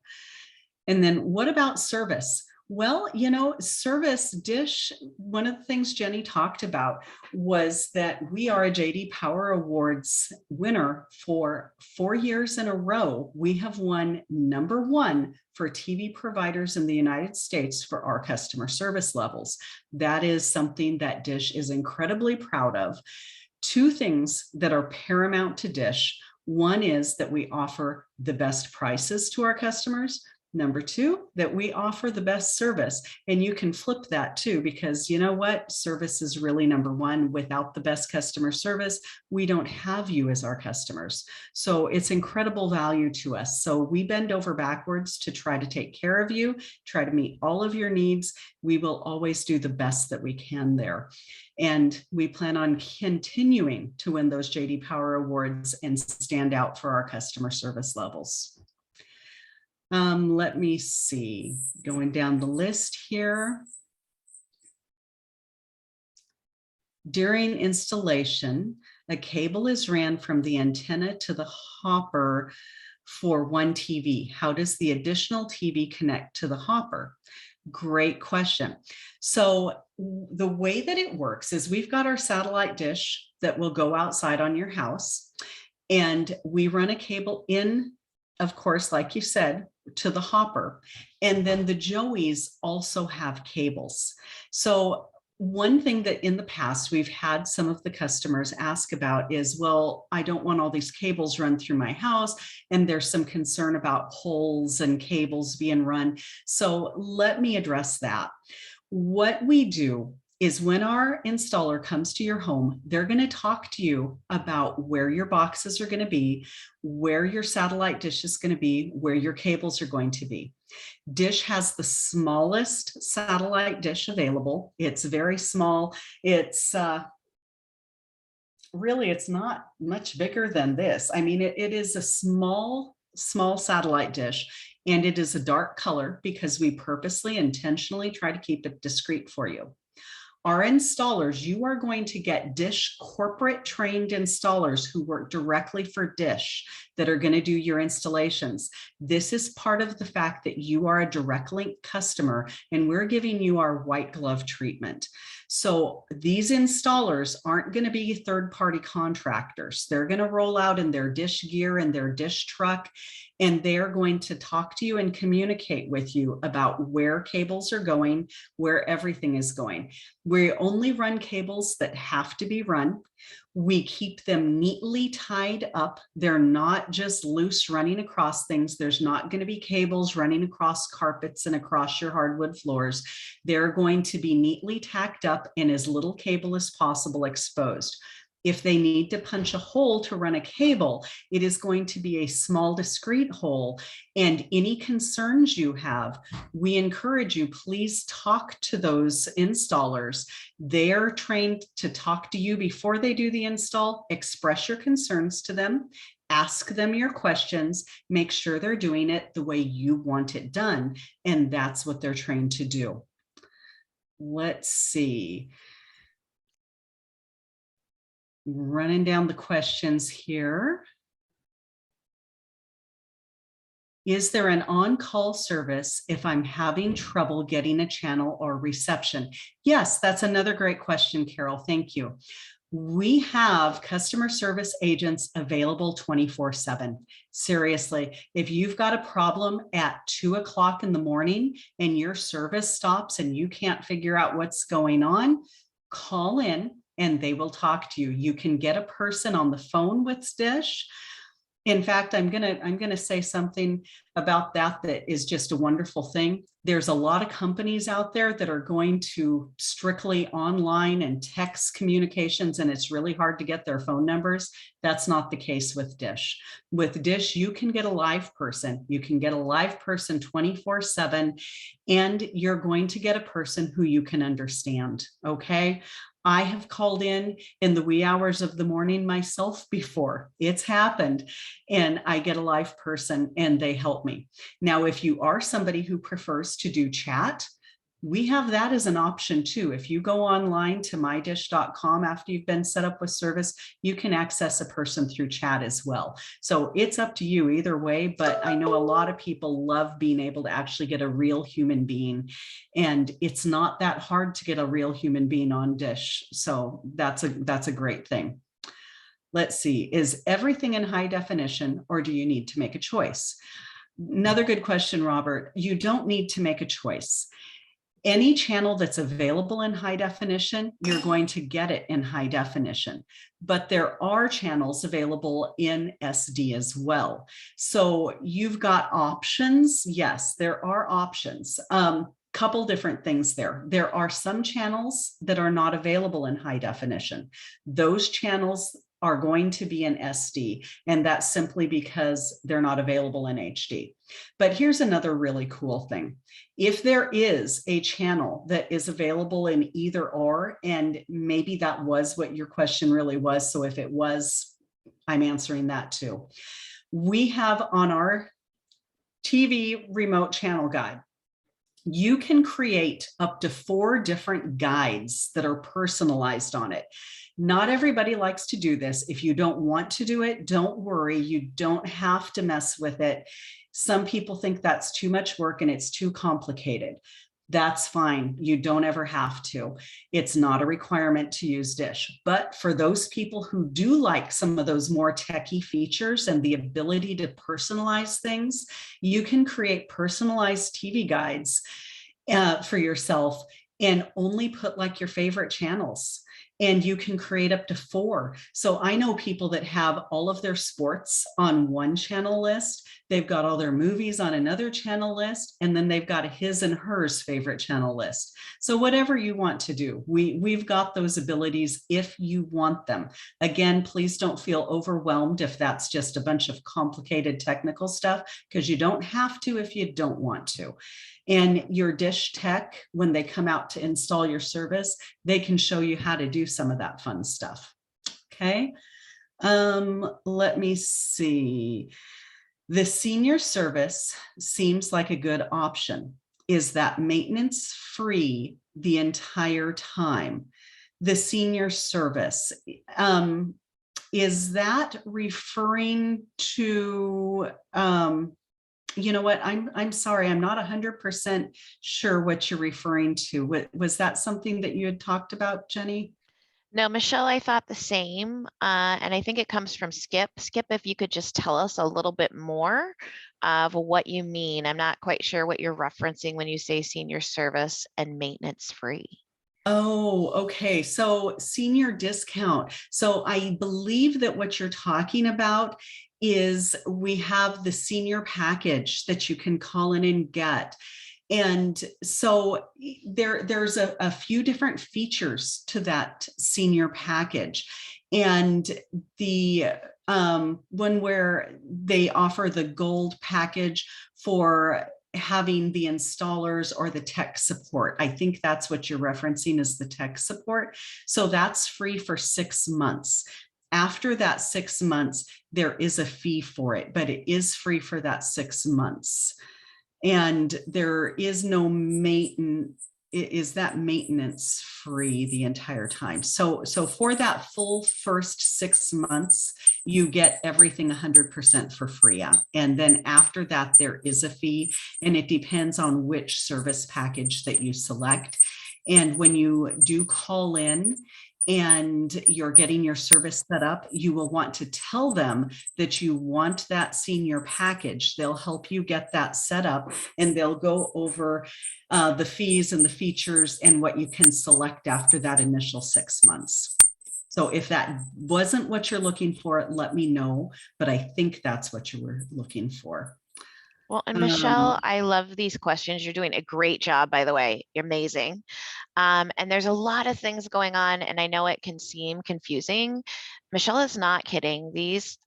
And then what about service? Well, you know, service, Dish, one of the things Jenny talked about was that we are a JD Power Awards winner for 4 years in a row. We have won #1 for TV providers in the United States for our customer service levels. That is something that Dish is incredibly proud of. 2 things that are paramount to Dish. One is that we offer the best prices to our customers. Number two, that we offer the best service. And you can flip that too, because you know what? Service is really number one. Without the best customer service, we don't have you as our customers. So it's incredible value to us. So we bend over backwards to try to take care of you, try to meet all of your needs. We will always do the best that we can there. And we plan on continuing to win those JD Power Awards and stand out for our customer service levels. Let me see, going down the list here. During installation, a cable is ran from the antenna to the hopper for one TV. How does the additional TV connect to the hopper? Great question. So the way that it works is we've got our satellite dish that will go outside on your house, and we run a cable in, of course, like you said, to the hopper. And then the Joeys also have cables. So one thing that in the past we've had some of the customers ask about is, well, I don't want all these cables run through my house, and there's some concern about poles and cables being run. So let me address that. What we do is when our installer comes to your home, they're going to talk to you about where your boxes are going to be, where your satellite dish is going to be, where your cables are going to be. Dish has the smallest satellite dish available. It's very small. It's really, it's not much bigger than this. I mean, it is a small satellite dish, and it is a dark color because we purposely, intentionally try to keep it discreet for you. Our installers, you are going to get Dish corporate trained installers who work directly for Dish that are going to do your installations. This is part of the fact that you are a DirectLink customer, and we're giving you our white glove treatment. So these installers aren't going to be third-party contractors. They're going to roll out in their Dish gear and their Dish truck, and they're going to talk to you and communicate with you about where cables are going, where everything is going. We only run cables that have to be run. We keep them neatly tied up. They're not just loose running across things. There's not going to be cables running across carpets and across your hardwood floors. They're going to be neatly tacked up and as little cable as possible exposed. If they need to punch a hole to run a cable, it is going to be a small, discreet hole. And any concerns you have, we encourage you, please talk to those installers. They're trained to talk to you before they do the install. Express your concerns to them. Ask them your questions. Make sure they're doing it the way you want it done. And that's what they're trained to do. Let's see. Running down the questions here. Is there an on-call service if I'm having trouble getting a channel or reception? Yes, that's another great question, Carol. Thank you. We have customer service agents available 24/7. Seriously, if you've got a problem at 2 o'clock in the morning and your service stops and you can't figure out what's going on, call in and they will talk to you. You can get a person on the phone with Dish. In fact, I'm gonna say something about that is just a wonderful thing. There's a lot of companies out there that are going to strictly online and text communications, and it's really hard to get their phone numbers. That's not the case with Dish. With Dish, you can get a live person. You can get a live person 24/7, and you're going to get a person who you can understand, okay? I have called in the wee hours of the morning myself before. It's happened, and I get a live person and they help me. Now, if you are somebody who prefers to do chat, we have that as an option too. If you go online to mydish.com after you've been set up with service, you can access a person through chat as well. So it's up to you either way, but I know a lot of people love being able to actually get a real human being, and it's not that hard to get a real human being on Dish. So that's a great thing. Let's see, is everything in high definition, or do you need to make a choice? Another good question, Robert. You don't need to make a choice. Any channel that's available in high definition, you're going to get it in high definition. But there are channels available in SD as well. So you've got options. Yes, there are options. Couple different things there. There are some channels that are not available in high definition. Those channels are going to be in SD, and that's simply because they're not available in HD. But here's another really cool thing. If there is a channel that is available in either or, and maybe that was what your question really was, so if it was, I'm answering that too. We have on our TV remote channel guide, you can create up to 4 different guides that are personalized on it. Not everybody likes to do this. If you don't want to do it, don't worry. You don't have to mess with it. Some people think that's too much work and it's too complicated. That's fine. You don't ever have to. It's not a requirement to use Dish. But for those people who do like some of those more techie features and the ability to personalize things, you can create personalized TV guides for yourself and only put like your favorite channels. And you can create up to 4. So I know people that have all of their sports on one channel list. They've got all their movies on another channel list, and then they've got his and hers favorite channel list. So whatever you want to do, we've got those abilities if you want them. Again, please don't feel overwhelmed if that's just a bunch of complicated technical stuff, because you don't have to if you don't want to. And your Dish tech, when they come out to install your service, they can show you how to do some of that fun stuff. Okay. Let me see. The senior service seems like a good option. Is that maintenance free the entire time? The senior service, is that referring to, you know what, I'm sorry, I'm not 100% sure what you're referring to. Was that something that you had talked about, Jenny? No, Michelle, I thought the same. And I think it comes from Skip. Skip, if you could just tell us a little bit more of what you mean. I'm not quite sure what you're referencing when you say senior service and maintenance free. Oh, okay. So senior discount. So I believe that what you're talking about is we have the senior package that you can call in and get. And so there's a few different features to that senior package. And the one where they offer the gold package for having the installers or the tech support. I think that's what you're referencing is the tech support. So that's free for 6 months. After that 6 months, there is a fee for it, but it is free for that 6 months. And there is no maintenance. Is that maintenance free the entire time? So for that full first 6 months, you get everything 100% for free. And then after that, there is a fee, and it depends on which service package that you select. And when you do call in and you're getting your service set up, you will want to tell them that you want that senior package. They'll help you get that set up, and they'll go over the fees and the features and what you can select after that initial 6 months. So if that wasn't what you're looking for, let me know, but I think that's what you were looking for. Well, and Michelle, I love these questions. You're doing a great job, by the way. You're amazing. And there's a lot of things going on, and I know it can seem confusing. Michelle is not kidding. These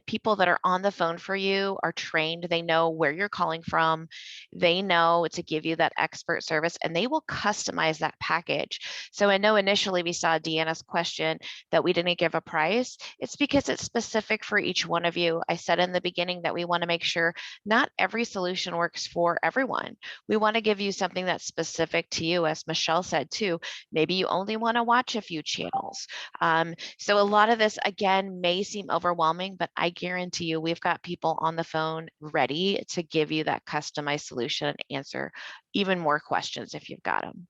people that are on the phone for you are trained. They know where you're calling from. They know to give you that expert service, and they will customize that package. So I know initially we saw Deanna's question that we didn't give a price. It's because it's specific for each one of you. I said in the beginning that we want to make sure not every solution works for everyone. We want to give you something that's specific to you, as Michelle said too. Maybe you only want to watch a few channels. So a lot of this, again, may seem overwhelming, but I guarantee you we've got people on the phone ready to give you that customized solution and answer even more questions if you've got them.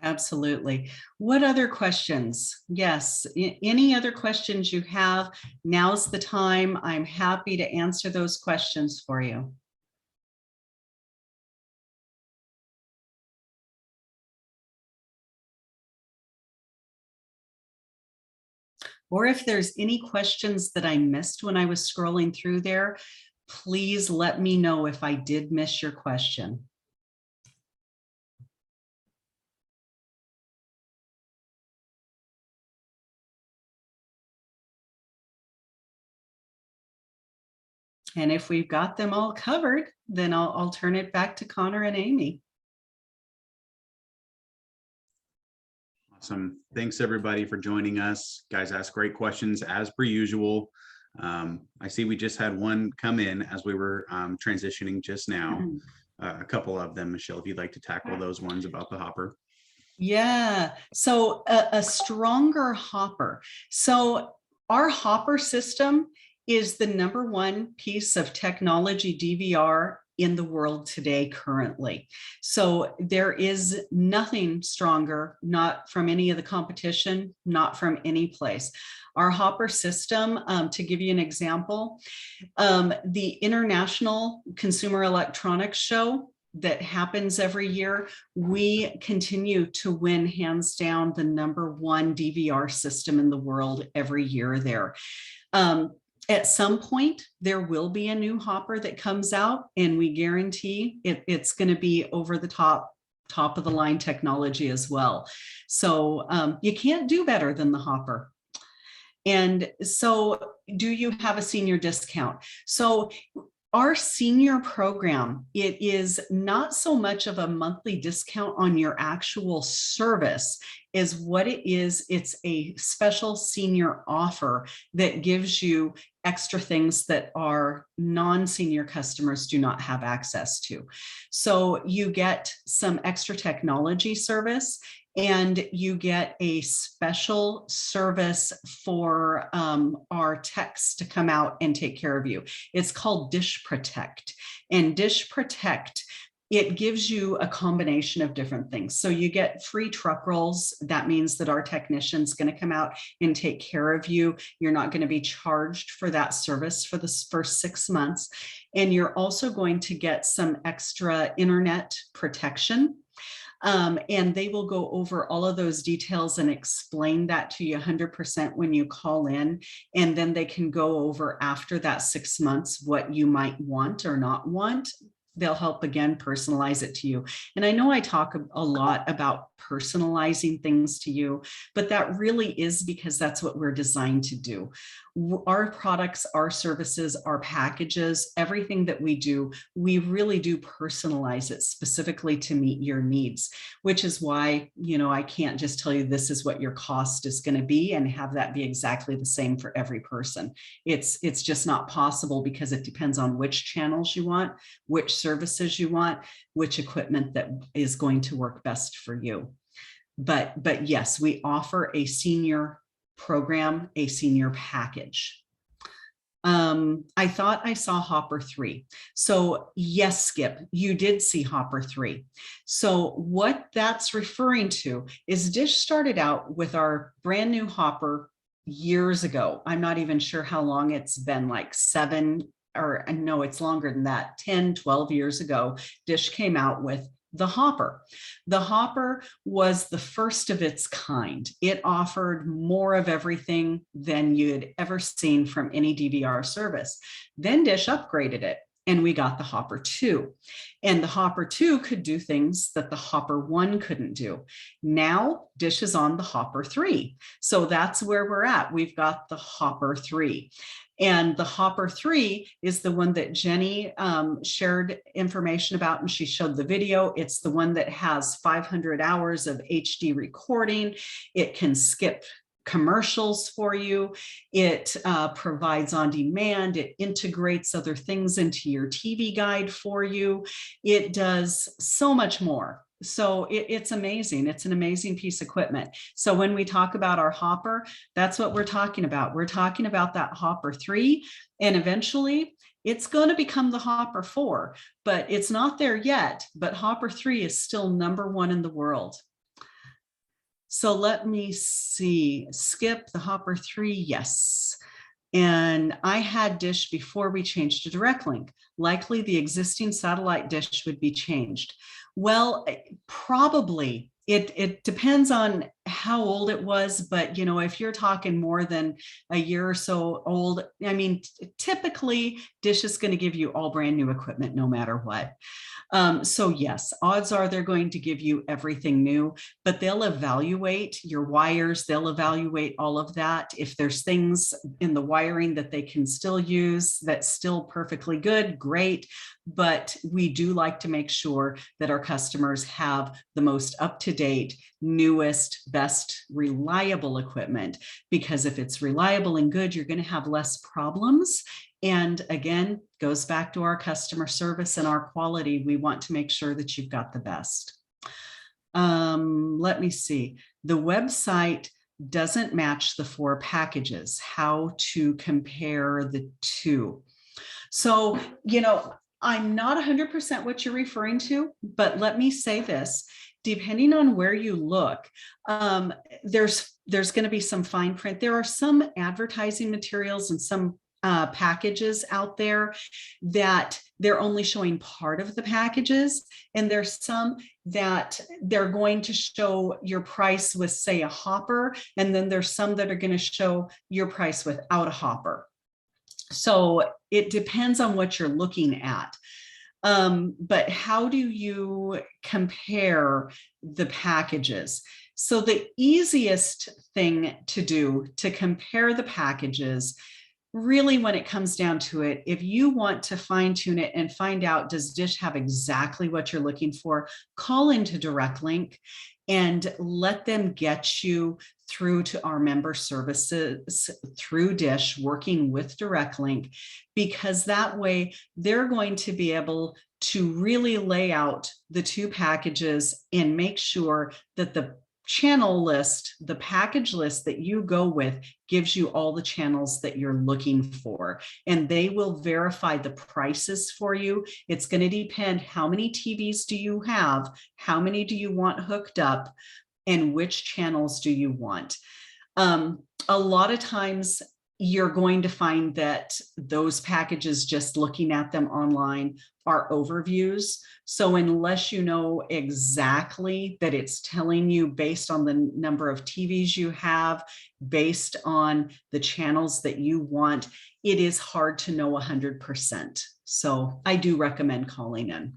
Absolutely. What other questions? Yes, any other questions you have, now's the time. I'm happy to answer those questions for you. or if there's any questions that I missed when I was scrolling through there, please let me know if I did miss your question. And if we've got them all covered, then I'll turn it back to Connor and Amy. Awesome. Thanks everybody for joining us. Guys ask great questions as per usual. I see we just had one come in as we were transitioning just now. A couple of them, Michelle, if you'd like to tackle those ones about the hopper. Yeah, so a stronger hopper. So our hopper system is the #1 piece of technology DVR in the world today currently. So there is nothing stronger, not from any of the competition, not from any place. Our hopper system, to give you an example, the International Consumer Electronics Show that happens every year, we continue to win hands down the #1 DVR system in the world every year there. At some point, there will be a new hopper that comes out, and we guarantee it's going to be over the top of the line technology as well. So you can't do better than the hopper. And so do you have a senior discount? So our senior program, it is not so much of a monthly discount on your actual service is what it is. It's a special senior offer that gives you extra things that our non-senior customers do not have access to. So you get some extra technology service, and you get a special service for our techs to come out and take care of you. It's called Dish Protect. And Dish Protect, it gives you a combination of different things. So you get free truck rolls. That means that our technician's going to come out and take care of you. You're not going to be charged for that service for the first 6 months. And you're also going to get some extra internet protection. And they will go over all of those details and explain that to you 100% when you call in. And then they can go over after that 6 months what you might want or not want. They'll help again personalize it to you. And I know I talk a lot about personalizing things to you, but that really is because that's what we're designed to do. Our products, our services, our packages, everything that we do, we really do personalize it specifically to meet your needs, which is why, you know, I can't just tell you this is what your cost is going to be and have that be exactly the same for every person. It's just not possible because it depends on which channels you want, which services you want, which equipment that is going to work best for you. But yes, we offer a senior program, a senior package. I thought I saw Hopper 3. So yes, Skip, you did see Hopper 3. So what that's referring to is Dish started out with our brand new Hopper years ago. I'm not even sure how long it's been, like 7 or no, it's longer than that, 10, 12 years ago, Dish came out with the Hopper. The Hopper was the first of its kind. It offered more of everything than you'd ever seen from any DVR service. Then Dish upgraded it, and we got the Hopper 2. And the Hopper 2 could do things that the Hopper 1 couldn't do. Now Dish is on the Hopper 3. So that's where we're at. We've got the Hopper 3. And the Hopper 3 is the one that Jenny shared information about, and she showed the video. It's the one that has 500 hours of HD recording. It can skip commercials for you. It provides on demand. It integrates other things into your TV guide for you. It does so much more. So it's amazing. It's an amazing piece of equipment. So when we talk about our Hopper, that's what we're talking about. We're talking about that Hopper 3, and eventually it's going to become the Hopper 4, but it's not there yet. But Hopper 3 is still #1 in the world. So let me see, Skip, the Hopper 3, yes. And I had Dish before we changed to DirectLink. Likely the existing satellite dish would be changed. Well, probably. It depends on how old it was, but you know, if you're talking more than a year or so old, I mean, typically Dish is going to give you all brand new equipment no matter what. So yes, odds are they're going to give you everything new, but they'll evaluate your wires. They'll evaluate all of that. If there's things in the wiring that they can still use, that's still perfectly good, great. But we do like to make sure that our customers have the most up-to-date, newest, best, reliable equipment, because if it's reliable and good, you're going to have less problems. And again, goes back to our customer service and our quality. We want to make sure that you've got the best. Let me see. The website doesn't match the 4 packages. How to compare the two? So, you know, I'm not 100% what you're referring to, but let me say this. Depending on where you look, there's going to be some fine print. There are some advertising materials and some packages out there that they're only showing part of the packages. And there's some that they're going to show your price with, say, a hopper. And then there's some that are going to show your price without a hopper. So it depends on what you're looking at. But how do you compare the packages? So the easiest thing to do to compare the packages, really, when it comes down to it, if you want to fine tune it and find out, does Dish have exactly what you're looking for, call into DirectLink and let them get you through to our member services through Dish, working with DirectLink, because that way they're going to be able to really lay out the 2 packages and make sure that the channel list, the package list that you go with, gives you all the channels that you're looking for, and they will verify the prices for you. It's going to depend, how many TVs do you have, how many do you want hooked up, and which channels do you want. A lot of times you're going to find that those packages, just looking at them online, are overviews. So unless you know exactly that it's telling you based on the number of TVs you have, based on the channels that you want, it is hard to know 100%. So I do recommend calling in.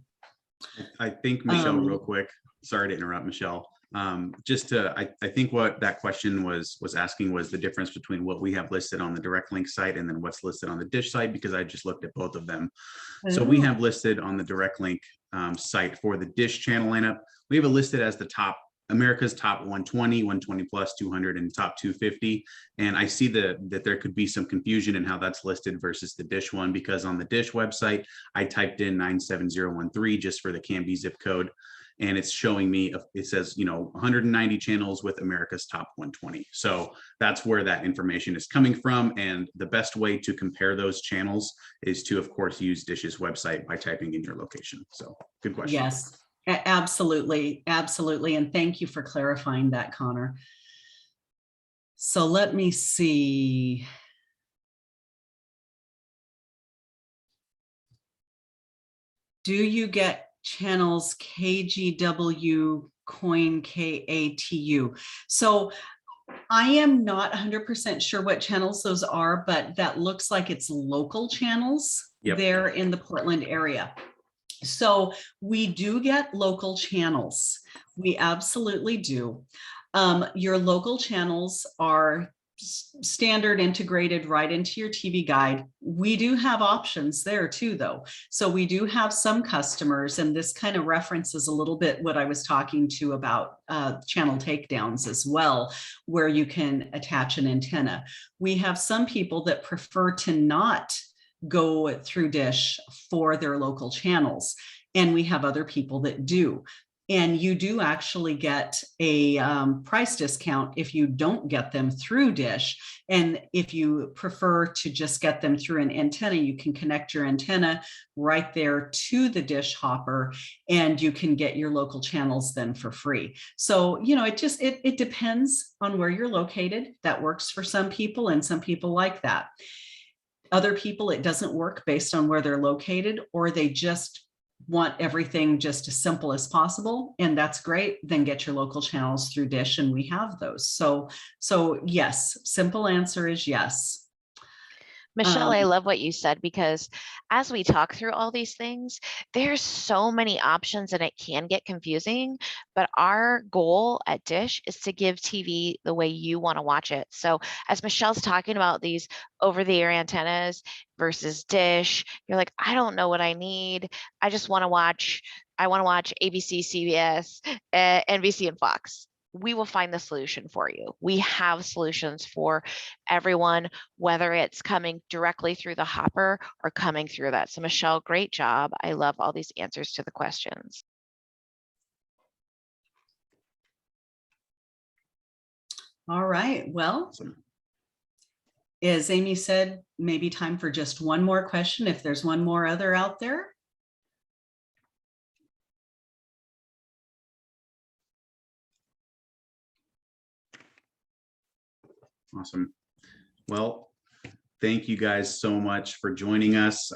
I think, Michelle, real quick, sorry to interrupt, Michelle. I think what that question was asking was the difference between what we have listed on the DirectLink site and then what's listed on the Dish site, because I just looked at both of them. So we have listed on the DirectLink site for the Dish channel lineup, we have it listed as the top, America's top 120, 120 plus, 200, and top 250. And I see that there could be some confusion in how that's listed versus the Dish one, because on the Dish website, I typed in 97013 just for the Canby zip code. And it's showing me, it says, 190 channels with America's top 120. So that's where that information is coming from. And the best way to compare those channels is to, of course, use Dish's website by typing in your location. So good question. Yes, absolutely. Absolutely. And thank you for clarifying that, Connor. So let me see. Do you get channels KGW coin KATU? So I am not 100% sure what channels those are, but that looks like it's local channels. Yep. There in the Portland area. So we do get local channels. We absolutely do. Your local channels are standard integrated right into your TV guide. We do have options there too, though. So we do have some customers, and this kind of references a little bit what I was talking to about channel takedowns as well, where you can attach an antenna. We have some people that prefer to not go through Dish for their local channels, and we have other people that do. And you do actually get a price discount if you don't get them through Dish. And if you prefer to just get them through an antenna, you can connect your antenna right there to the Dish hopper, and you can get your local channels then for free. So, it depends on where you're located. That works for some people, and some people like that. Other people, it doesn't work based on where they're located, or they just want everything just as simple as possible, and that's great, then get your local channels through Dish, and we have those. So yes, simple answer is yes. Michelle, I love what you said, because as we talk through all these things, there's so many options and it can get confusing, but our goal at Dish is to give TV the way you want to watch it. So as Michelle's talking about these over-the-air antennas versus Dish, you're like, I don't know what I need. I just want to watch, ABC, CBS, NBC, and Fox. We will find the solution for you. We have solutions for everyone, whether it's coming directly through the hopper or coming through that. So Michelle, great job. I love all these answers to the questions. All right, well, as Amy said, maybe time for just one more question, if there's one more other out there. Awesome. Well, thank you guys so much for joining us.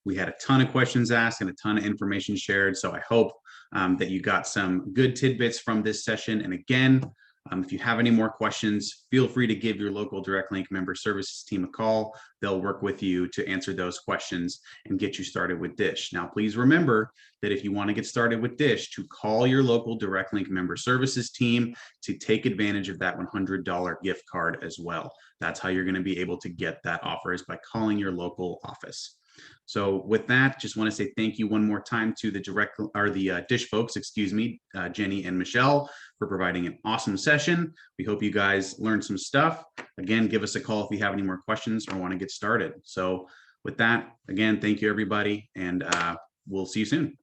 We had a ton of questions asked and a ton of information shared. So I hope that you got some good tidbits from this session. And again, if you have any more questions, feel free to give your local DirectLink Member Services team a call. They'll work with you to answer those questions and get you started with Dish. Now, please remember that if you want to get started with Dish, to call your local DirectLink Member Services team to take advantage of that $100 gift card as well. That's how you're going to be able to get that offer, is by calling your local office. So with that, just want to say thank you one more time to the Dish folks, Jenny and Michelle, for providing an awesome session. We hope you guys learned some stuff. Again, give us a call if you have any more questions or want to get started. So with that, again, thank you everybody, and we'll see you soon.